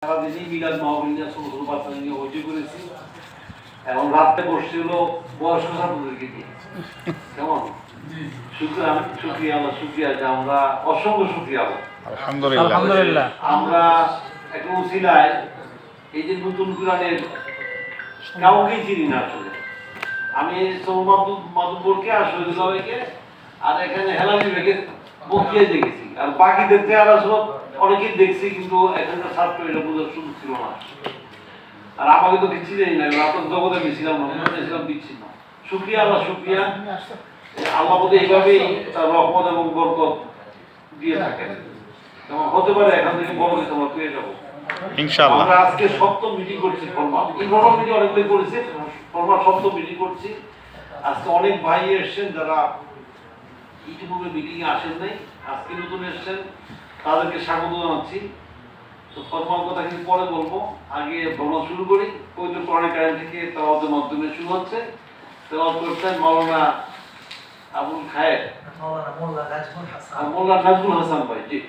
সারাদিনই মিলাদ মাহফিল নিয়ে ছোট ছোট বাচ্চা নিয়ে হইচই করেছি। এখন রাত্রে বসছিল বয়স্ক ছাত্রদেরকে নিয়ে। কেমন শুক্রিয়া আল্লাহ, শুক্রিয়া যে আমরা অসংখ্য শুক্রিয়া আলহামদুলিল্লাহ। আমরা একটা উসিলায় এই যে নতুন কোরআনের কাউকেই চিনি না আসলে। আমি মাদুপুরকে আর শহীদুল্লাহকে আর এখানে হেলালি ভেগে বকিয়ে দেখেছি, আর বাকিদের চেহারা সব অনেকেই দেখছি, কিন্তু এখানকার ছাত্র এটা বোঝার সুযোগ ছিল না। আর আমাকে তো দিচ্ছি না, আপনার জগতে গেছিলাম না, দিচ্ছি না। শুক্রিয়া আল্লাহ, শুক্রিয়া। আল্লাহ বোধ এইভাবেই তার রহমত এবং বরকত দিয়ে থাকেন। যেমন হতে পারে এখান থেকে বড় কিছু আমরা পেয়ে যাবো ইনশাআল্লাহ। আমরা আজকে সপ্তম মিটিং করছি, ফরমাল ইনফরমাল মিটিং অনেকটাই করেছি, ফরমাল সপ্তম মিটিং করছি। আজকে অনেক ভাই এসছেন যারা ইতিপূর্বে মিটিং এ আসেন নাই, আজকে নতুন এসছেন, তাদেরকে স্বাগত জানাচ্ছি। তো ফরমাল কথা কিন্তু পরে বলবো, আগে ভ্রমণ শুরু করি। পবিত্র কোরআন কারিম থেকে তেলাওয়াতের মাধ্যমে শুরু হচ্ছে। তেলাওয়াত করছেন মাওলানা আবুল খায়ের, মোল্লা নাজমুল হাসান ভাই। জি।